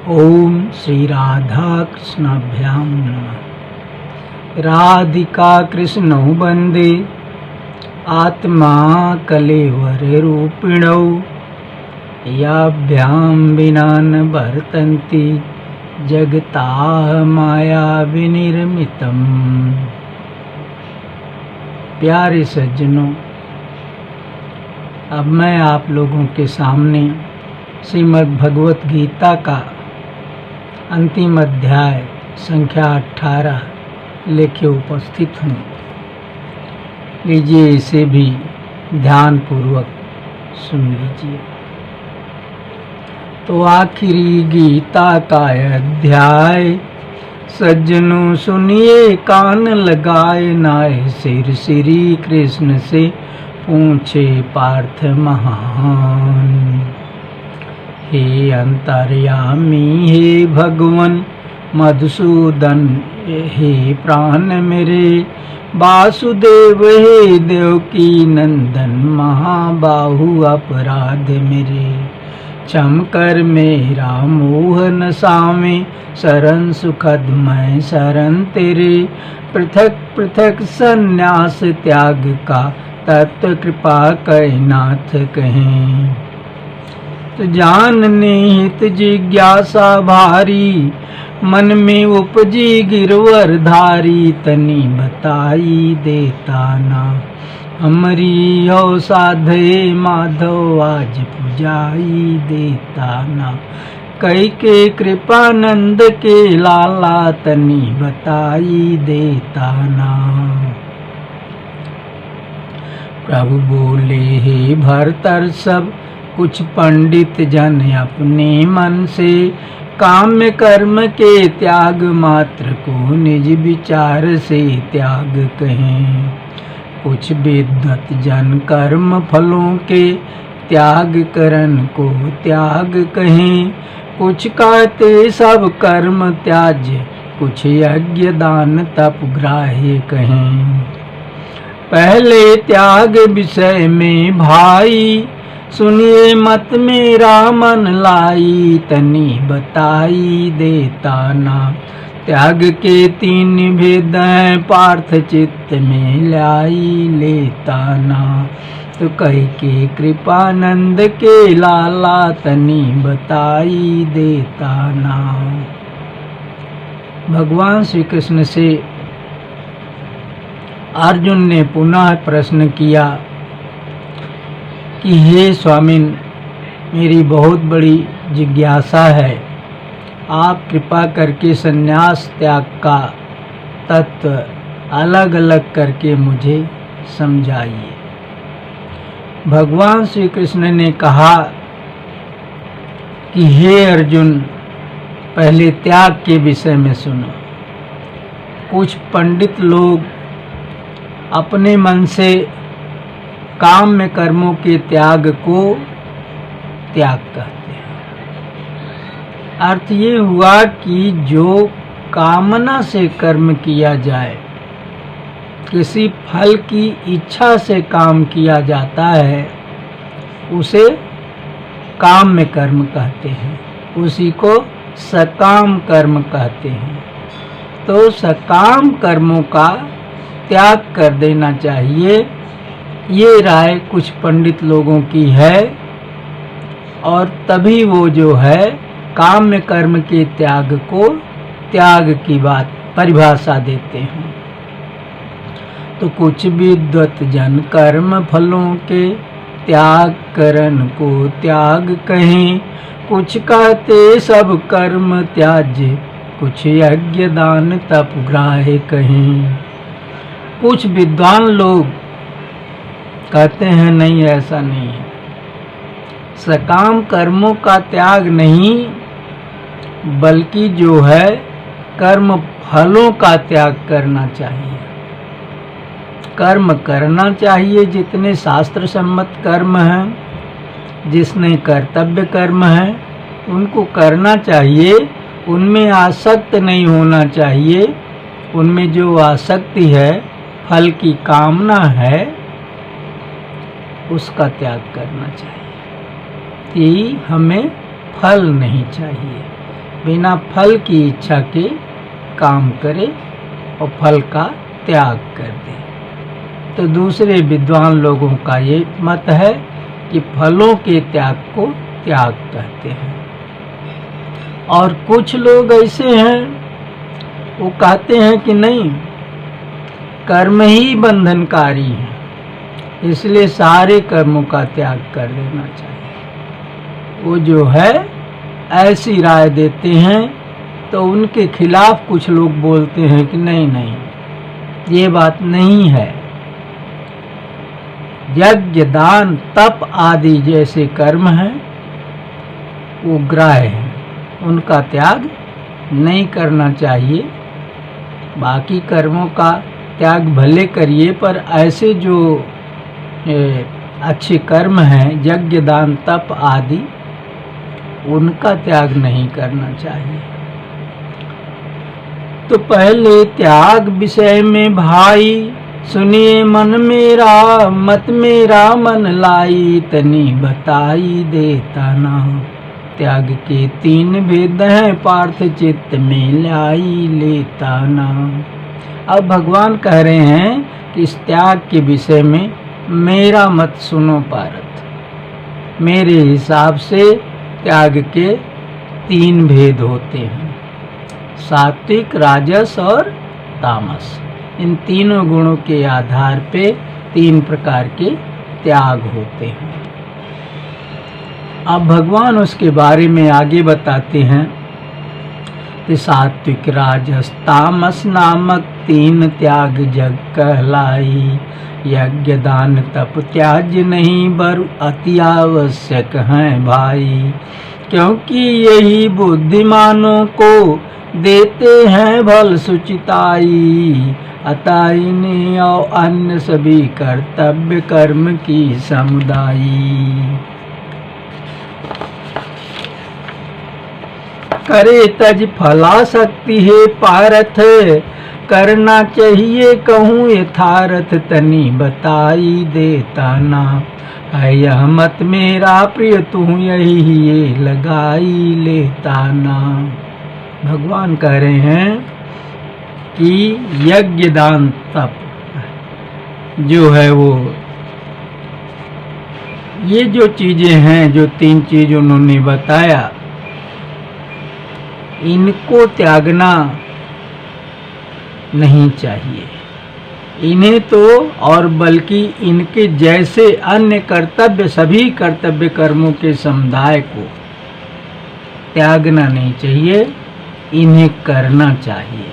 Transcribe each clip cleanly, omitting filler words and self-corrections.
ओम श्री राधा कृष्णाभ्याम नमः। राधिका कृष्णौ वंदे आत्मा कलेवर रूपिणौ याभ्यां विना न वर्तन्ति जगता माया विनिर्मितम्। प्यारे सज्जनों, अब मैं आप लोगों के सामने श्रीमद् भगवत गीता का अंतिम अध्याय संख्या 18 लेके उपस्थित हूँ। लीजिए, इसे भी ध्यान पूर्वक सुन लीजिए। तो आखिरी गीता का अध्याय सज्जनों सुनिए, कान लगाए नाए सिर श्री कृष्ण से पूछे पार्थ महान। हे अंतर्यामी हे भगवन मधुसूदन, हे प्राण मेरे वासुदेव, हे देवकी नंदन महाबाहु अपराध मेरे। क्षम कर मेरा मोह न सामे, शरण सुखद मैं शरण तेरे। पृथक पृथक संन्यास त्याग का तत्व कृपा कह नाथ कहें। तो जानने हित जिज्ञासा भारी, मन में उपजी गिरवर धारी। तनी बताई देता ना हमारी हो साधे माधव, आज पुजाई देता ना। कई के कृपानंद के लाला, तनी बताई देता ना। प्रभु बोले हे भरतर, सब कुछ पंडित जन अपने मन से काम्य कर्म के त्याग मात्र को निज विचार से त्याग कहें। कुछ विद्वत जन कर्म फलों के त्याग करन को त्याग कहें। कुछ कहते सब कर्म त्याज्य, कुछ यज्ञ दान तप ग्राह्य कहें। पहले त्याग विषय में भाई, सुनिए मत मेरा मन लाई। तनी बताई देता ना त्याग के तीन भेद हैं, पार्थ चित्त में लाई लेता ना। तो कह के कृपानंद के लाला, तनी बताई देता ना। भगवान श्री कृष्ण से अर्जुन ने पुनः प्रश्न किया कि हे स्वामिन, मेरी बहुत बड़ी जिज्ञासा है, आप कृपा करके संन्यास त्याग का तत्व अलग अलग करके मुझे समझाइए। भगवान श्री कृष्ण ने कहा कि हे अर्जुन, पहले त्याग के विषय में सुनो। कुछ पंडित लोग अपने मन से काम्य कर्मों के त्याग को त्याग कहते हैं। अर्थ ये हुआ कि जो कामना से कर्म किया जाए, किसी फल की इच्छा से काम किया जाता है, उसे काम्य कर्म कहते हैं, उसी को सकाम कर्म कहते हैं। तो सकाम कर्मों का त्याग कर देना चाहिए, ये राय कुछ पंडित लोगों की है। और तभी वो जो है काम्य कर्म के त्याग को त्याग की बात परिभाषा देते हैं। तो कुछ विद्वत जन कर्म फलों के त्याग करन को त्याग कहें। कुछ कहते सब कर्म त्याज्य, कुछ यज्ञ दान तप ग्राह्य कहें। कुछ विद्वान लोग कहते हैं नहीं, ऐसा नहीं है। सकाम कर्मों का त्याग नहीं, बल्कि जो है कर्म फलों का त्याग करना चाहिए। कर्म करना चाहिए, जितने शास्त्र सम्मत कर्म हैं, जिसने कर्तव्य कर्म है, उनको करना चाहिए। उनमें आसक्त नहीं होना चाहिए। उनमें जो आसक्ति है, फल की कामना है, उसका त्याग करना चाहिए कि हमें फल नहीं चाहिए। बिना फल की इच्छा के काम करे और फल का त्याग कर दे। तो दूसरे विद्वान लोगों का ये मत है कि फलों के त्याग को त्याग कहते हैं। और कुछ लोग ऐसे हैं, वो कहते हैं कि नहीं, कर्म ही बंधनकारी है, इसलिए सारे कर्मों का त्याग कर देना चाहिए। वो जो है ऐसी राय देते हैं, तो उनके खिलाफ कुछ लोग बोलते हैं कि नहीं नहीं, ये बात नहीं है। यज्ञ, दान, तप आदि जैसे कर्म हैं वो ग्राह्य हैं, उनका त्याग नहीं करना चाहिए। बाकी कर्मों का त्याग भले करिए, पर ऐसे जो अच्छे कर्म हैं, यज्ञ, दान, तप आदि, उनका त्याग नहीं करना चाहिए। तो पहले त्याग विषय में भाई, सुनिए मन मेरा, मत मेरा मन लाई, तनी बताई देता ना। त्याग के 3 भेद हैं, पार्थ चित्त में लाई लेता ना। अब भगवान कह रहे हैं कि इस त्याग के विषय में मेरा मत सुनो पार्थ। मेरे हिसाब से त्याग के 3 भेद होते हैं, सात्विक, राजस और तामस। इन तीनों गुणों के आधार पे 3 प्रकार के त्याग होते हैं। अब भगवान उसके बारे में आगे बताते हैं कि सात्विक, राजस, तामस नामक 3 त्याग जग कहलाई। यज्ञ, दान, तप त्याज्य नहीं, बर अति आवश्यक हैं भाई। क्योंकि यही बुद्धिमानों को देते हैं भल सुचिताई। अतः इन्हें और अन्य सभी कर्तव्य कर्म की समुदायी। करे तज फलासक्ति है पारथ, करना चाहिए कहूँ यथार्थ, तनी बताई देता ना। है यह मत मेरा प्रिय, तू यही ये लगाई लेता ना। भगवान कह रहे हैं कि यज्ञ, दान, तप जो है वो, ये जो चीजें हैं, जो 3 चीज उन्होंने बताया, इनको त्यागना नहीं चाहिए। इन्हें तो, और बल्कि इनके जैसे अन्य कर्तव्य, सभी कर्तव्य कर्मों के समुदाय को त्यागना नहीं चाहिए, इन्हें करना चाहिए।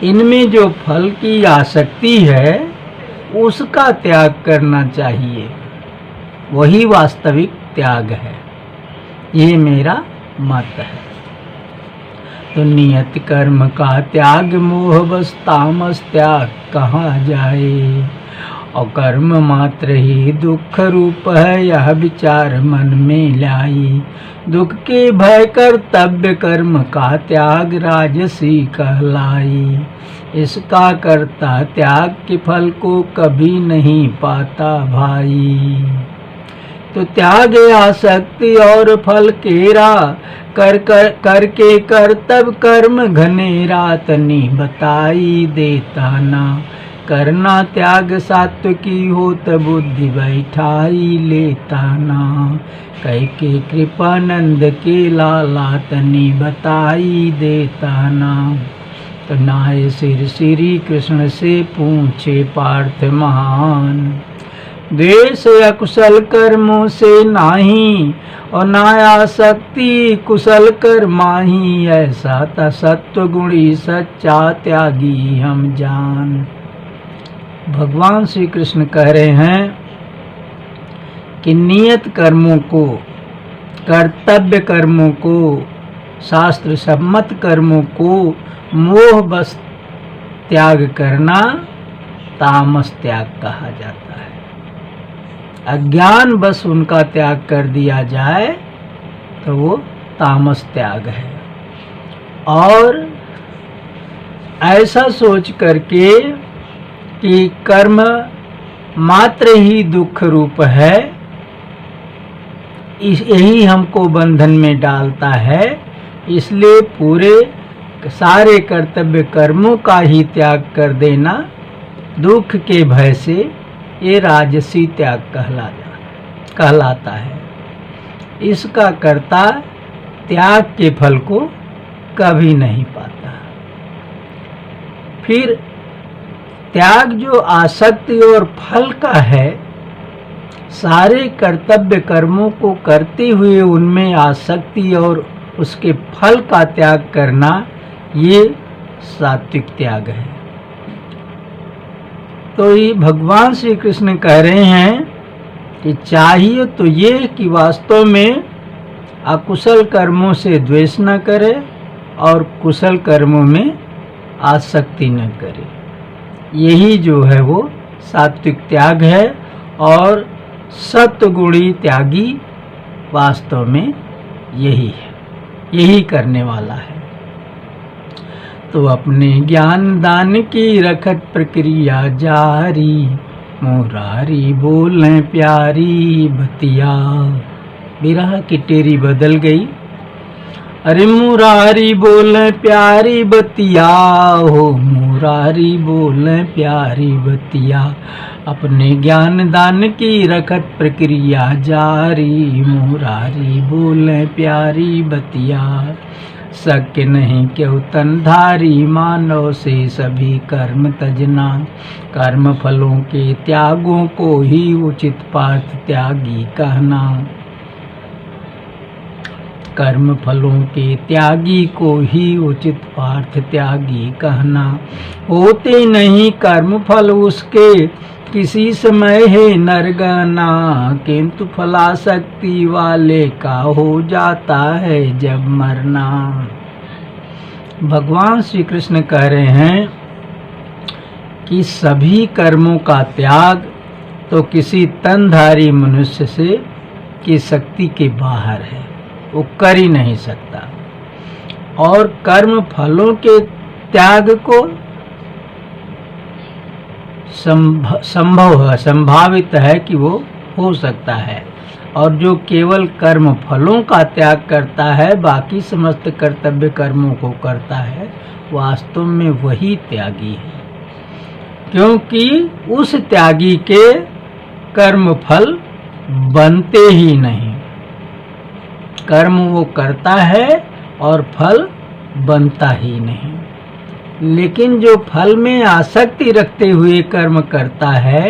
इनमें जो फल की आसक्ति है उसका त्याग करना चाहिए, वही वास्तविक त्याग है। ये मेरा मत है। तो नियत कर्म का त्याग मोह बस, तामस त्याग कहाँ जाए। और कर्म मात्र ही दुख रूप है, यह विचार मन में लाई। दुख के भय कर्तव्य कर्म का त्याग राजसी कहलाई। इसका करता त्याग के फल को कभी नहीं पाता भाई। तो त्याग आसक्ति और फल केरा, करके कर्तव्य कर्म घनेरा, तनी बताई देता ना। करना त्याग सात्विकी हो, त बुद्धि बैठाई लेता ना। कह के कृपानंद के लाला, तनी बताई देता ना। तो नाय सिर श्री कृष्ण से पूछे पार्थ महान। द्वेष अकुशल कर्मों से नाही, और नायासक्ति कुशल कर्माही। ऐसा त सत्व गुणी सच्चा त्यागी हम जान। भगवान श्री कृष्ण कह रहे हैं कि नियत कर्मों को, कर्तव्य कर्मों को, शास्त्र सम्मत कर्मों को मोह बस त्याग करना तामस त्याग कहा जाता है। अज्ञान बस उनका त्याग कर दिया जाए तो वो तामस त्याग है। और ऐसा सोच करके कि कर्म मात्र ही दुख रूप है, यही हमको बंधन में डालता है, इसलिए पूरे सारे कर्तव्य कर्मों का ही त्याग कर देना दुख के भय से ये राजसी त्याग कहलाता है। इसका कर्ता त्याग के फल को कभी नहीं पाता। फिर त्याग जो आसक्ति और फल का है, सारे कर्तव्य कर्मों को करते हुए उनमें आसक्ति और उसके फल का त्याग करना, ये सात्विक त्याग है। तो ये भगवान श्री कृष्ण कह रहे हैं कि चाहिए तो ये कि वास्तव में अकुशल कर्मों से द्वेष न करे और कुशल कर्मों में आसक्ति न करे। यही जो है वो सात्विक त्याग है। और सत्वगुणी त्यागी वास्तव में यही है, यही करने वाला है। तो अपने ज्ञान दान की रखत प्रक्रिया जारी, मुरारी बोले प्यारी बतिया। बिरहा की टेरी बदल गई। अरे मुरारी बोले प्यारी बतिया हो, मुरारी बोले प्यारी बतिया। अपने ज्ञान दान की रखत प्रक्रिया जारी, मुरारी बोले प्यारी बतिया। शक्य नहीं क्यों तनधारी मानव से सभी कर्म तजना, कर्म फलों के त्यागों को ही उचित पार्थ त्यागी कहना। कर्म फलों के त्यागी को ही उचित पार्थ त्यागी कहना। होते नहीं कर्म फल उसके किसी समय है नरगना, किंतु फलासक्ति वाले का हो जाता है जब मरना। भगवान श्री कृष्ण कह रहे हैं कि सभी कर्मों का त्याग तो किसी तनधारी मनुष्य से की शक्ति के बाहर है, वो कर ही नहीं सकता। और कर्म फलों के त्याग को संभावित है कि वो हो सकता है। और जो केवल कर्म फलों का त्याग करता है, बाकी समस्त कर्तव्य कर्मों को करता है, वास्तव में वही त्यागी है। क्योंकि उस त्यागी के कर्म फल बनते ही नहीं। कर्म वो करता है और फल बनता ही नहीं। लेकिन जो फल में आसक्ति रखते हुए कर्म करता है,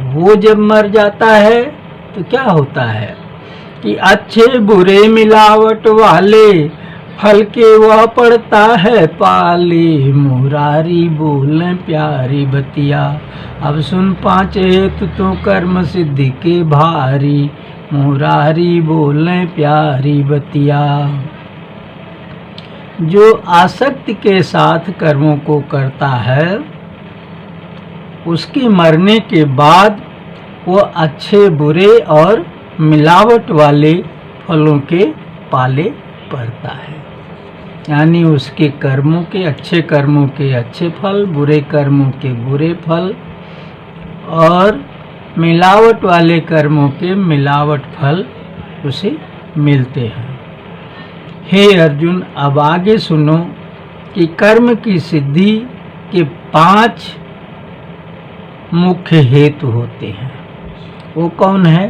वो जब मर जाता है तो क्या होता है कि अच्छे बुरे मिलावट वाले फल के वह पड़ता है पाले। मुरारी बोले प्यारी बतिया। अब सुन पांच हेतु तो कर्म सिद्धि के भारी, मुरारी बोले प्यारी बतिया। जो आसक्ति के साथ कर्मों को करता है, उसके मरने के बाद वो अच्छे बुरे और मिलावट वाले फलों के पाले पड़ता है। यानी उसके कर्मों के अच्छे फल, बुरे कर्मों के बुरे फल और मिलावट वाले कर्मों के मिलावट फल उसे मिलते हैं। हे अर्जुन, अब आगे सुनो कि कर्म की सिद्धि के 5 मुख्य हेतु होते हैं। वो कौन है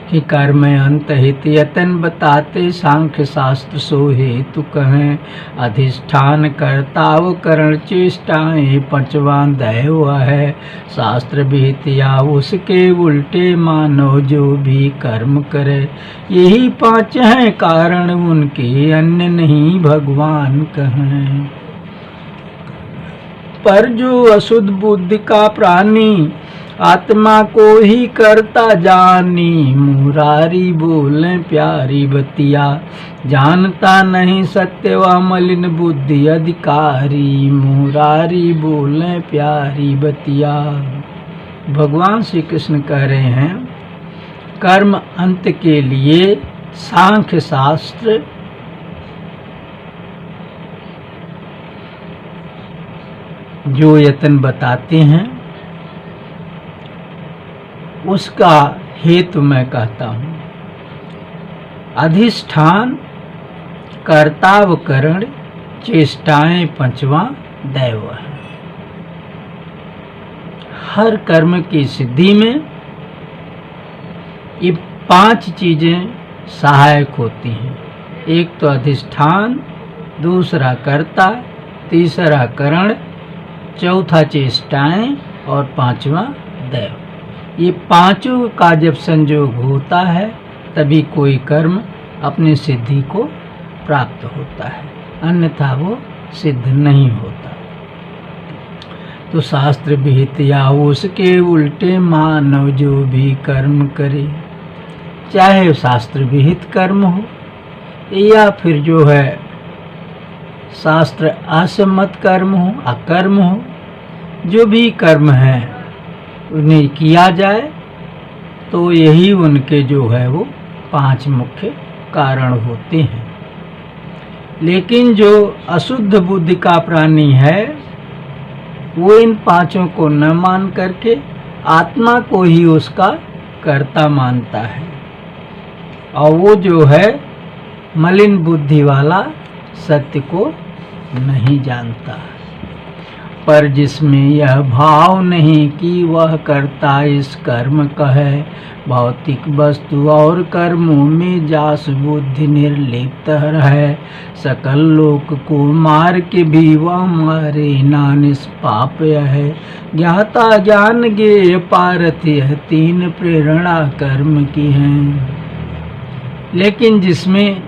कि कर्म अंत हित यतन बताते, सांख्य शास्त्र सो हेतु कहें। अधिष्ठान कर्ताव करण चेष्टाएं, 5वां दैव है शास्त्र विहितिया उसके उल्टे मानो जो भी कर्म करे। यही 5 हैं कारण उनके, अन्य नहीं भगवान कहें। पर जो अशुद्ध बुद्धि का प्राणी आत्मा को ही करता जानी, मुरारी बोले प्यारी बतिया। जानता नहीं सत्य व मलिन बुद्धि अधिकारी, मुरारी बोले प्यारी बतिया। भगवान श्री कृष्ण कह रहे हैं, कर्म अंत के लिए सांख्य शास्त्र जो यत्न बताते हैं, उसका हेतु मैं कहता हूँ। अधिष्ठान कर्तावकरण चेष्टाएं पंचवां दैव है। हर कर्म की सिद्धि में ये 5 चीजें सहायक होती हैं। एक तो अधिष्ठान, दूसरा कर्ता, तीसरा करण, चौथा चेष्टाएं और पांचवा दैव। ये पांचों का जब संयोग होता है तभी कोई कर्म अपनी सिद्धि को प्राप्त होता है, अन्यथा वो सिद्ध नहीं होता। तो शास्त्र विहित या उसके उल्टे मानव जो भी कर्म करे, चाहे शास्त्र विहित कर्म हो या फिर जो है शास्त्र असम्मत कर्म हो, अकर्म हो, जो भी कर्म है उन्हें किया जाए तो यही उनके जो है वो 5 मुख्य कारण होते हैं। लेकिन जो अशुद्ध बुद्धि का प्राणी है वो इन 5 को न मान करके आत्मा को ही उसका कर्ता मानता है, और वो जो है मलिन बुद्धि वाला सत्य को नहीं जानता। पर जिसमें यह भाव नहीं कि वह कर्ता इस कर्म का है, भौतिक वस्तु और कर्मों में जास बुद्धि निर्लिप्त है, सकल लोक को मार के भी वह मारे ना निष्पाप है। ज्ञाता ज्ञान ज्ञेय पारथ यह 3 प्रेरणा कर्म की हैं। लेकिन जिसमें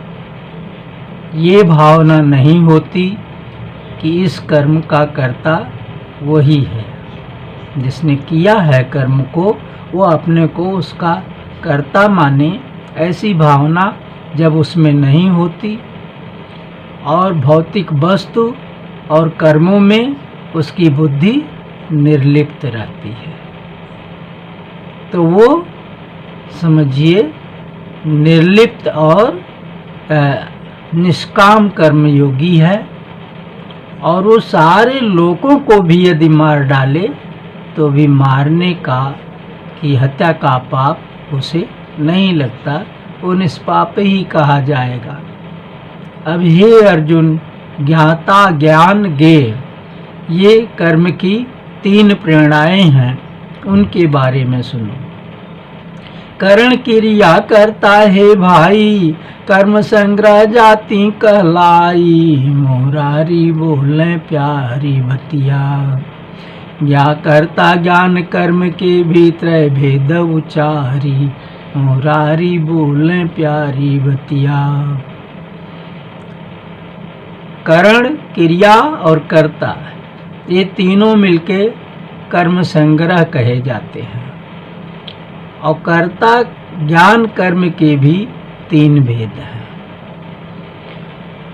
ये भावना नहीं होती कि इस कर्म का कर्ता वही है, जिसने किया है कर्म को वो अपने को उसका कर्ता माने, ऐसी भावना जब उसमें नहीं होती और भौतिक वस्तु और कर्मों में उसकी बुद्धि निर्लिप्त रहती है, तो वो समझिए निर्लिप्त और निष्काम कर्मयोगी है। और वो सारे लोगों को भी यदि मार डाले तो भी मारने का की हत्या का पाप उसे नहीं लगता, वो निष्पाप ही कहा जाएगा। अब हे अर्जुन, ज्ञाता ज्ञान ज्ञेय ये कर्म की 3 प्रेरणाएं हैं, उनके बारे में सुनो। करण क्रिया करता है भाई, कर्म संग्रह जाति कहलाई, मोरारी बोले प्यारी बतिया, या करता ज्ञान कर्म के भीतर भेद उचारी, मोरारी बोले प्यारी बतिया। करण, क्रिया और कर्ता ये तीनों मिलके कर्म संग्रह कहे जाते हैं। और कर्ता ज्ञान कर्म के भी 3 भेद हैं।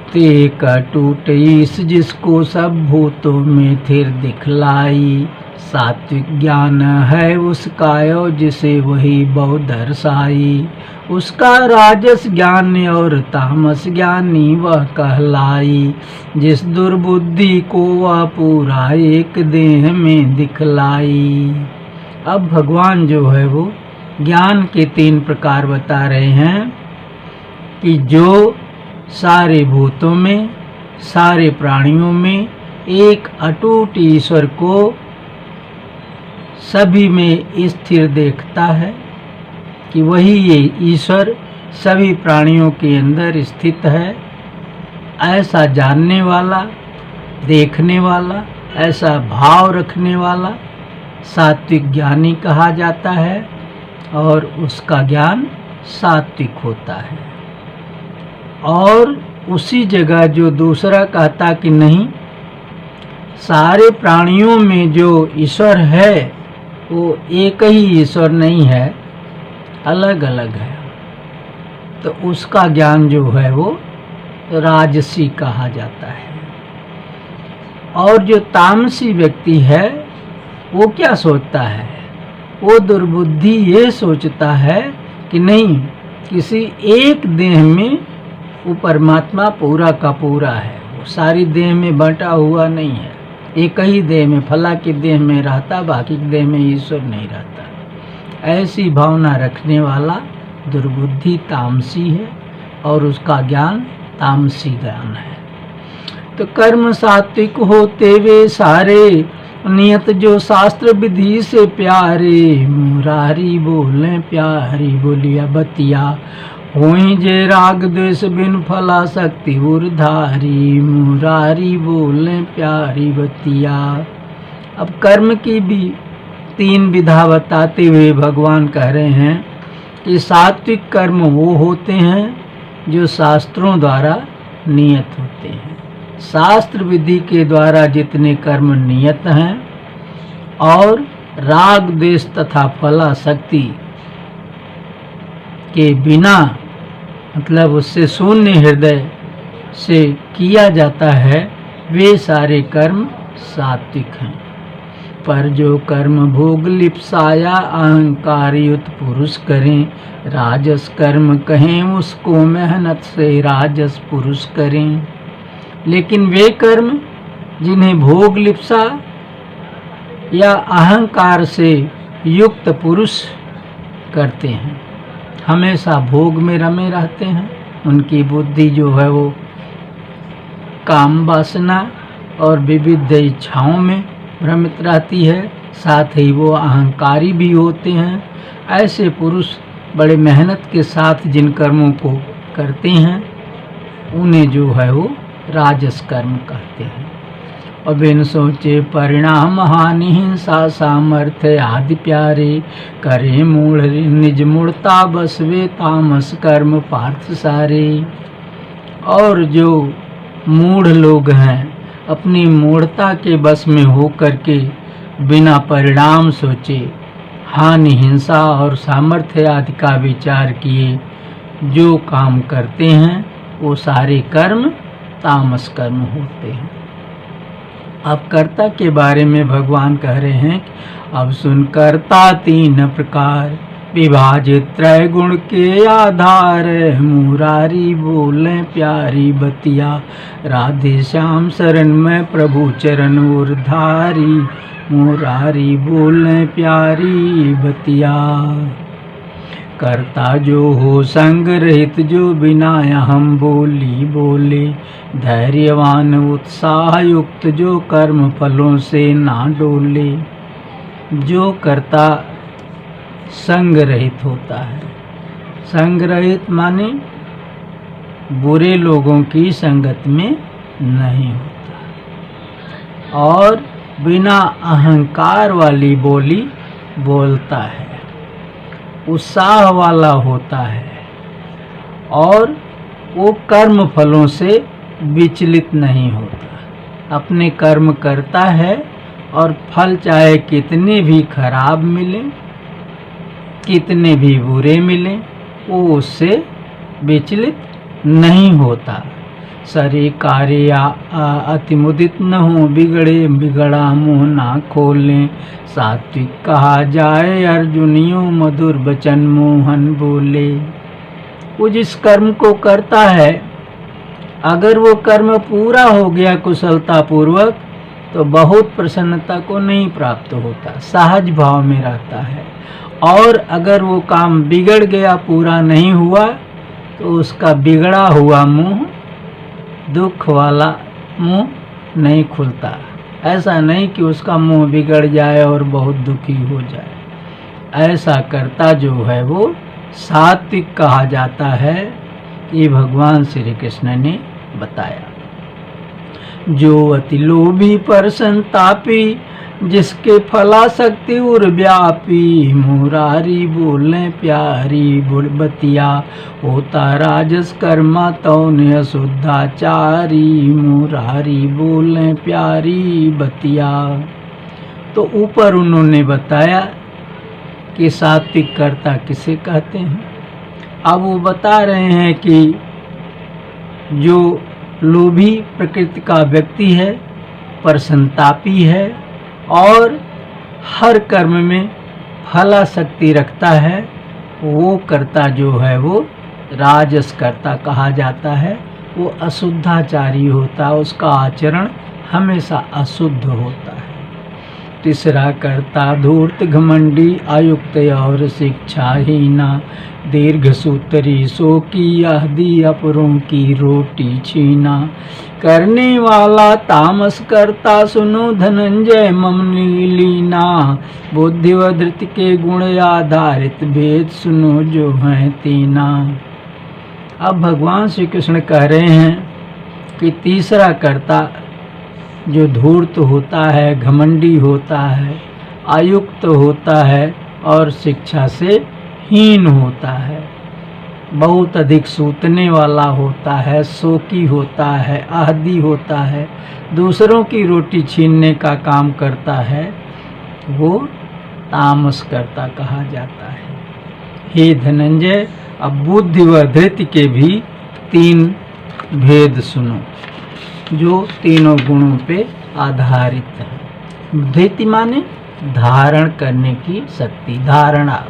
ते टूट ईस जिसको सब भूतों में थिर दिखलाई, सात्विक ज्ञान है उसका और जिसे वही बहु दर्शाई, उसका राजस ज्ञान और तामस ज्ञानी वह कहलाई, जिस दुर्बुद्धि को वह पूरा एक देह में दिखलाई। अब भगवान जो है वो ज्ञान के 3 प्रकार बता रहे हैं कि जो सारे भूतों में, सारे प्राणियों में एक अटूट ईश्वर को सभी में स्थिर देखता है, कि वही ये ईश्वर सभी प्राणियों के अंदर स्थित है, ऐसा जानने वाला, देखने वाला, ऐसा भाव रखने वाला सात्विक ज्ञानी कहा जाता है, और उसका ज्ञान सात्विक होता है। और उसी जगह जो दूसरा कहता कि नहीं, सारे प्राणियों में जो ईश्वर है वो एक ही ईश्वर नहीं है, अलग अलग है, तो उसका ज्ञान जो है वो राजसी कहा जाता है। और जो तामसी व्यक्ति है वो क्या सोचता है, वो दुर्बुद्धि ये सोचता है कि नहीं, किसी एक देह में वो परमात्मा पूरा का पूरा है, वो सारी देह में बंटा हुआ नहीं है, एक ही देह में, फला की देह में रहता, बाकी देह में ईश्वर नहीं रहता। ऐसी भावना रखने वाला दुर्बुद्धि तामसी है, और उसका ज्ञान तामसी ज्ञान है। तो कर्म सात्विक होते वे सारे, नियत जो शास्त्र विधि से प्यारे। मुरारी बोले प्यारी बोलिया बतिया, होई जे राग द्वेष बिन फला शक्ति उर्धारी। मुरारी बोले प्यारी बतिया। अब कर्म की भी 3 विधा बताते हुए भगवान कह रहे हैं कि सात्विक कर्म वो होते हैं जो शास्त्रों द्वारा नियत होते हैं। शास्त्र विधि के द्वारा जितने कर्म नियत हैं और राग द्वेष तथा फलाशक्ति के बिना, मतलब उससे शून्य हृदय से किया जाता है, वे सारे कर्म सात्विक हैं। पर जो कर्म भोग लिप्साया अहंकार युक्त पुरुष करें, राजस कर्म कहें उसको मेहनत से राजस पुरुष करें। लेकिन वे कर्म जिन्हें भोग लिप्सा या अहंकार से युक्त पुरुष करते हैं, हमेशा भोग में रमे रहते हैं, उनकी बुद्धि जो है वो काम वासना और विविध इच्छाओं में भ्रमित रहती है, साथ ही वो अहंकारी भी होते हैं। ऐसे पुरुष बड़े मेहनत के साथ जिन कर्मों को करते हैं उन्हें जो है वो राजस कर्म कहते हैं। और बिन सोचे परिणाम हानि हिंसा सामर्थ्य आदि प्यारे, करे मूढ़ निज मूढ़ता बसवे तामस कर्म पार्थ सारे। और जो मूढ़ लोग हैं अपनी मूढ़ता के बस में होकर के बिना परिणाम सोचे हानि हिंसा और सामर्थ्य आदि का विचार किए जो काम करते हैं वो सारे कर्म तामस कर्म होते हैं। अब कर्ता के बारे में भगवान कह रहे हैं, अब सुन कर्ता 3 प्रकार विभाजित त्रय गुण के आधार। मुरारी बोले प्यारी बतिया, राधे श्याम शरण में प्रभु चरण उर्धारी। मुरारी बोले प्यारी बतिया। कर्ता जो हो संग रहित जो बिना हम बोली बोले, धैर्यवान उत्साह युक्त जो कर्म फलों से ना डोले। जो कर्ता संग रहित होता है, संग रहित माने बुरे लोगों की संगत में नहीं होता और बिना अहंकार वाली बोली बोलता है, उत्साह वाला होता है और वो कर्म फलों से विचलित नहीं होता। अपने कर्म करता है और फल चाहे कितने भी खराब मिले, कितने भी बुरे मिले, वो उससे विचलित नहीं होता। सरे कार्य अतिमुदित न हो, बिगड़े बिगड़ा मुँह ना खोलें। सात्विक कहा जाए अर्जुनियों, मधुर वचन मोहन बोले। वो जिस कर्म को करता है अगर वो कर्म पूरा हो गया कुशलता पूर्वक तो बहुत प्रसन्नता को नहीं प्राप्त होता, सहज भाव में रहता है। और अगर वो काम बिगड़ गया, पूरा नहीं हुआ, तो उसका बिगड़ा हुआ मुंह, दुख वाला मुंह नहीं खुलता। ऐसा नहीं कि उसका मुंह बिगड़ जाए और बहुत दुखी हो जाए। ऐसा कर्ता जो है वो सात्विक कहा जाता है, ये भगवान श्री कृष्ण ने बताया। जो अति लोभी पर संतापी, जिसके फलाशक्ति उर्व्यापी। मुरारी बोले प्यारी बतिया, होता राजस कर्मा तौने अशुद्धाचारी। मुरारी बोले प्यारी बतिया। तो ऊपर उन्होंने बताया कि सात्विक कर्ता किसे कहते हैं। अब वो बता रहे हैं कि जो लोभी प्रकृति का व्यक्ति है, पर संतापी है और हर कर्म में फलाशक्ति रखता है, वो कर्ता जो है वो राजस कर्ता कहा जाता है। वो अशुद्धाचारी होता है, उसका आचरण हमेशा अशुद्ध होता है। तीसरा कर्ता धूर्त घमंडी आयुक्त और शिक्षाहीना, दीर्घ सूत्री सो की आदि अपरों की रोटी छीना। करने वाला तामस करता सुनो धनंजय ममनी लीना, बुद्धि व धृति के गुण आधारित भेद सुनो जो है तीना। अब भगवान श्री कृष्ण कह रहे हैं कि तीसरा कर्ता जो धूर्त होता है, घमंडी होता है, आयुक्त होता है और शिक्षा से हीन होता है, बहुत अधिक सूतने वाला होता है, शोकी होता है, आहदी होता है, दूसरों की रोटी छीनने का काम करता है, वो तामस कर्ता कहा जाता है। हे धनंजय, अब बुद्धि व धृति के भी 3 भेद सुनो जो तीनों गुणों पे आधारित है। धृति माने धारण करने की शक्ति, धारणा।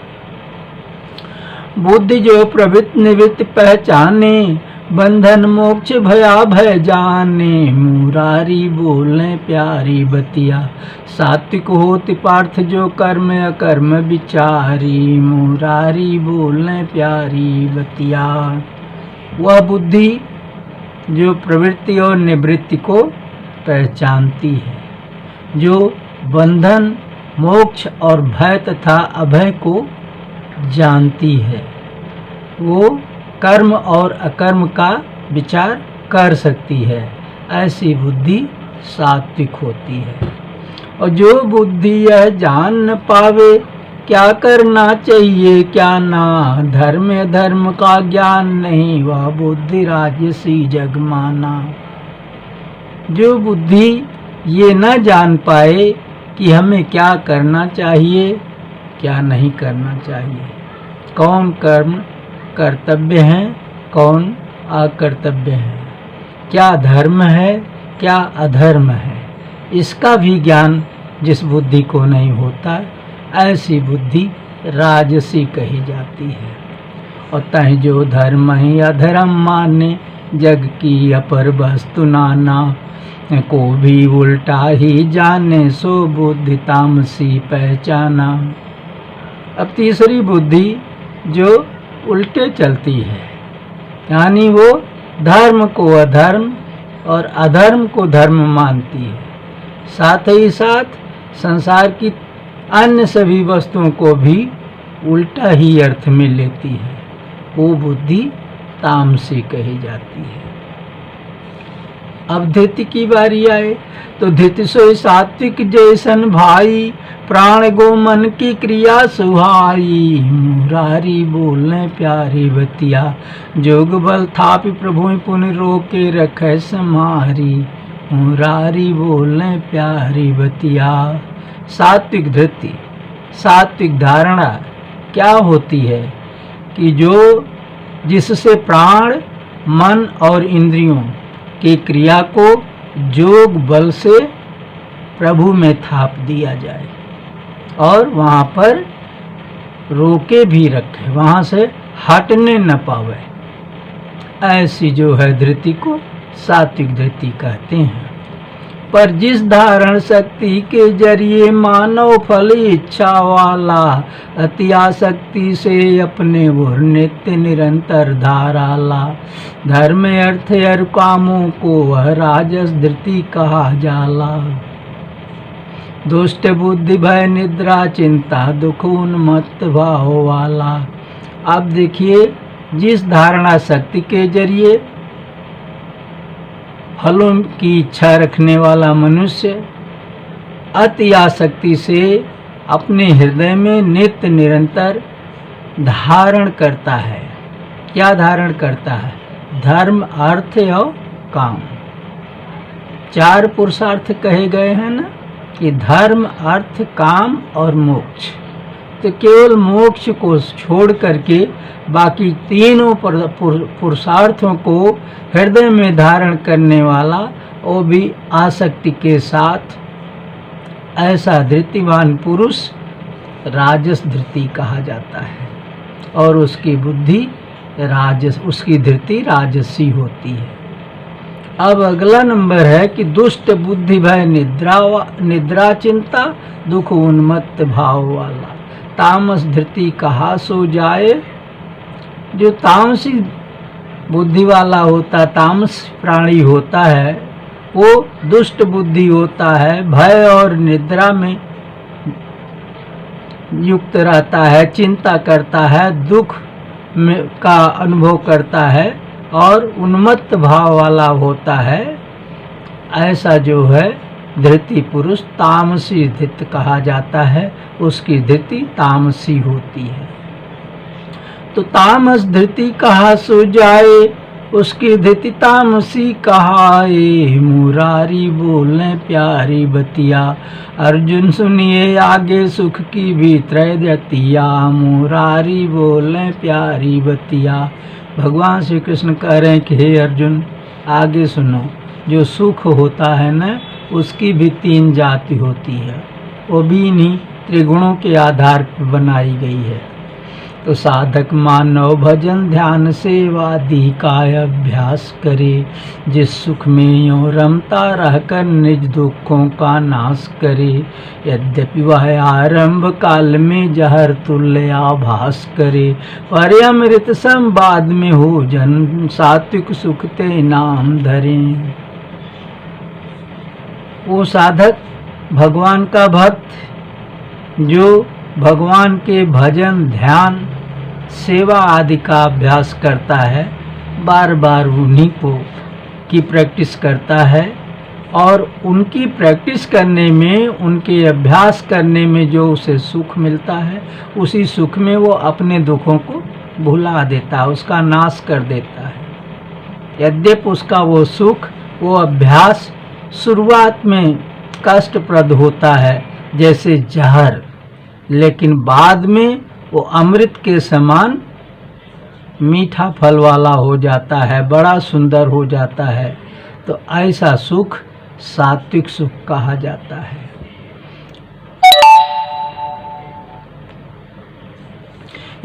बुद्धि जो प्रवृत्ति निवृत्ति पहचाने, बंधन मोक्ष भया भय जाने। मुरारी बोले प्यारी बतिया, सात्विक होति पार्थ जो कर्म अकर्म विचारी। मुरारी बोले प्यारी बतिया। वह बुद्धि जो प्रवृत्ति और निवृत्ति को पहचानती है, जो बंधन मोक्ष और भय तथा अभय को जानती है, वो कर्म और अकर्म का विचार कर सकती है, ऐसी बुद्धि सात्विक होती है। और जो बुद्धि यह जान न पावे क्या करना चाहिए क्या ना, धर्म धर्म का ज्ञान नहीं, वह बुद्धि राजसी जग माना। जो बुद्धि ये न जान पाए कि हमें क्या करना चाहिए क्या नहीं करना चाहिए, कौन कर्म कर्तव्य है कौन अकर्तव्य है, क्या धर्म है क्या अधर्म है, इसका भी ज्ञान जिस बुद्धि को नहीं होता, ऐसी बुद्धि राजसी कही जाती है। और तह जो धर्म ही अधर्म माने, जग की अपर वस्तु नाना। को भी उल्टा ही जाने, सो बुद्धि तामसी पहचाना। अब तीसरी बुद्धि जो उल्टे चलती है, यानी वो धर्म को अधर्म और अधर्म को धर्म मानती है, साथ ही साथ संसार की अन्य सभी वस्तुओं को भी उल्टा ही अर्थ में लेती है, वो बुद्धि तामसी कही जाती है। अब धृति की बारी आए तो धृति सोई सात्विक जैसन भाई, प्राण गो मन की क्रिया सुहाई। मुरारी बोलने प्यारी बतिया, जोग बल थापि प्रभु पुनि रोके रखे समारी। मुरारी बोलने प्यारी बतिया। सात्विक धृति, सात्विक धारणा क्या होती है कि जो जिससे प्राण मन और इंद्रियों की क्रिया को जोग बल से प्रभु में थाप दिया जाए और वहाँ पर रोके भी रखे, वहाँ से हटने न पावे, ऐसी जो है धृति को सात्विक धृति कहते हैं। पर जिस धारण शक्ति के जरिए मानव फल इच्छा वाला, अति आसक्ति से अपने वो नित्य निरंतर धाराला। धर्म अर्थ और कामों को वह राजस धृति कहा जाला। दुष्ट बुद्धि भय निद्रा चिंता दुख उन्मत्त भाव वाला। अब देखिए, जिस धारणा शक्ति के जरिए फलों की इच्छा रखने वाला मनुष्य अति आसक्ति से अपने हृदय में नित्य निरंतर धारण करता है। क्या धारण करता है? धर्म अर्थ और काम। 4 पुरुषार्थ कहे गए हैं ना, कि धर्म अर्थ काम और मोक्ष। तो केवल मोक्ष को छोड़ करके बाकी तीनों पुरुषार्थों को हृदय में धारण करने वाला, वो भी आसक्ति के साथ, ऐसा धृतिवान पुरुष राजस धृति कहा जाता है और उसकी बुद्धि राजस, उसकी धृति राजसी होती है। अब अगला नंबर है कि दुष्ट बुद्धि भय निद्रा चिंता दुख उन्मत्त भाव वाला। तामस धृति कहा सो जाए। जो तामसी बुद्धि वाला होता, तामस प्राणी होता है, वो दुष्ट बुद्धि होता है, भय और निद्रा में युक्त रहता है, चिंता करता है, दुख में का अनुभव करता है और उन्मत्त भाव वाला होता है। ऐसा जो है धृति पुरुष तामसी धृत कहा जाता है, उसकी धृति तामसी होती है। तो तामस धृति कहा सो जाए, उसकी धृति तामसी कहाए। मुरारी बोले प्यारी बतिया, अर्जुन सुनिए आगे सुख की भी त्रैदतिया। मुरारी बोले प्यारी बतिया। भगवान श्री कृष्ण कह रहे हैं कि हे अर्जुन आगे सुनो, जो सुख होता है न, उसकी भी 3 जाति होती है, वो भी इन्हीं त्रिगुणों के आधार पर बनाई गई है। तो साधक मानव भजन ध्यान सेवादि का अभ्यास करे, जिस सुख में यूं रमता रहकर निज दुखों का नाश करे। यद्यपि वह आरंभ काल में जहर तुल्य आभास करे, पर अमृत संवाद में हो जन सात्विक सुख ते नाम धरे। वो साधक भगवान का भक्त जो भगवान के भजन ध्यान सेवा आदि का अभ्यास करता है, बार बार उन्हीं को की प्रैक्टिस करता है, और उनकी प्रैक्टिस करने में, उनके अभ्यास करने में जो उसे सुख मिलता है, उसी सुख में वो अपने दुखों को भुला देता है, उसका नाश कर देता है। यद्यपि उसका वो सुख, वो अभ्यास शुरुआत में कष्टप्रद होता है जैसे जहर, लेकिन बाद में वो अमृत के समान मीठा फल वाला हो जाता है, बड़ा सुंदर हो जाता है। तो ऐसा सुख सात्विक सुख कहा जाता है।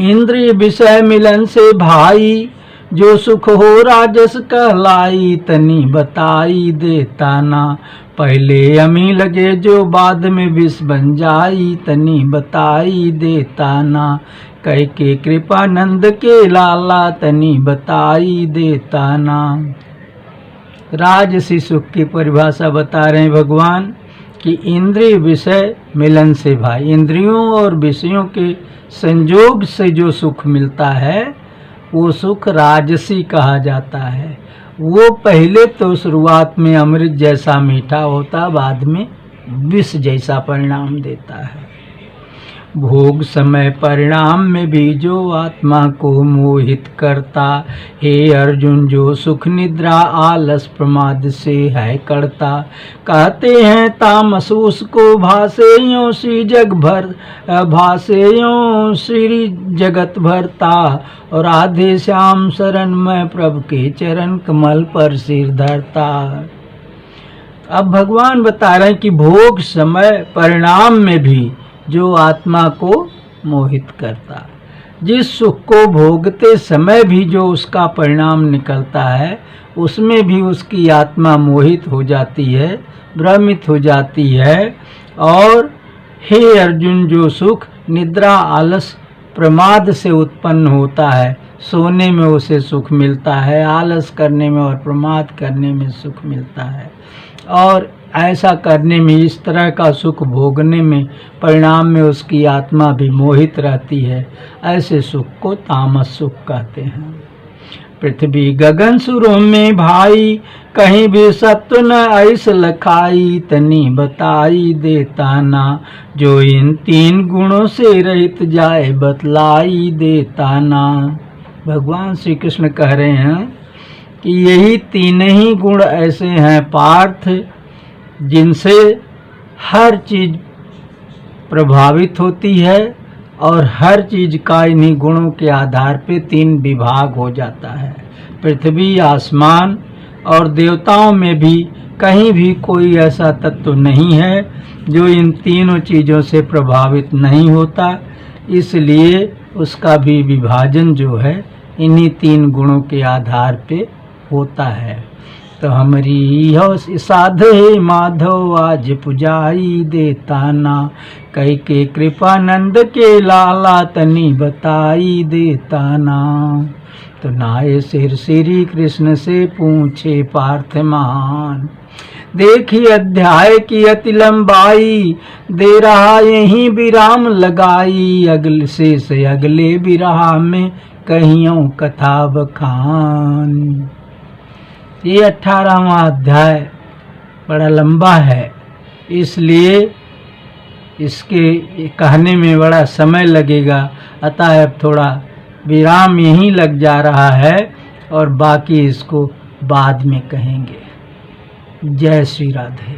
इंद्रिय विषय मिलन से भाई, जो सुख हो राजस कहलाई। तनी बताई देता ना, पहले अमी लगे जो बाद में विष बन जाई। तनी बताई देता ना, कह के कृपानंद के लाला। तनी बताई देता ना। राजसी सुख की परिभाषा बता रहे हैं भगवान कि इंद्रिय विषय मिलन से भाई, इंद्रियों और विषयों के संयोग से जो सुख मिलता है वो सुख राजसी कहा जाता है। वो पहले तो शुरुआत में अमृत जैसा मीठा होता, बाद में विष जैसा परिणाम देता है। भोग समय परिणाम में भी जो आत्मा को मोहित करता। हे अर्जुन जो सुख निद्रा आलस प्रमाद से है करता। कहते हैं तामस उसको भासे यों श्री जग भर, भासे यों श्री जगत भरता। और राधे श्याम शरण में प्रभु के चरण कमल पर सिर धरता। अब भगवान बता रहे हैं कि भोग समय परिणाम में भी जो आत्मा को मोहित करता, जिस सुख को भोगते समय भी जो उसका परिणाम निकलता है, उसमें भी उसकी आत्मा मोहित हो जाती है, भ्रमित हो जाती है। और हे अर्जुन जो सुख निद्रा आलस प्रमाद से उत्पन्न होता है, सोने में उसे सुख मिलता है, आलस करने में और प्रमाद करने में सुख मिलता है। और ऐसा करने में, इस तरह का सुख भोगने में परिणाम में उसकी आत्मा भी मोहित रहती है। ऐसे सुख को तामस सुख कहते हैं। पृथ्वी गगन सुरों में भाई, कहीं भी सत्व न ऐस लखाई। तनी बताई देता ना, जो इन 3 गुणों से रहित जाए बतलाई देता ना। भगवान श्री कृष्ण कह रहे हैं कि यही 3 ही गुण ऐसे हैं पार्थ, जिनसे हर चीज प्रभावित होती है, और हर चीज का इन्हीं गुणों के आधार पे 3 विभाग हो जाता है। पृथ्वी, आसमान और देवताओं में भी कहीं भी कोई ऐसा तत्व नहीं है जो इन तीनों चीज़ों से प्रभावित नहीं होता। इसलिए उसका भी विभाजन जो है इन्हीं 3 गुणों के आधार पे होता है। तो हमारी हो साधे माधव आज पुजाई देता ना, कई के कृपानंद के लाला तनी बताई देता ना। तो नाये सिर श्री कृष्ण से पूछे पार्थमान, देखी अध्याय की अति लंबाई, दे रहा यहीं विराम लगाई, अगले से अगले विराह में कहियों कथा बखान। ये 18वां अध्याय बड़ा लंबा है, इसलिए इसके कहने में बड़ा समय लगेगा, अतः अब थोड़ा विराम यहीं लग जा रहा है और बाकी इसको बाद में कहेंगे। जय श्री राधे।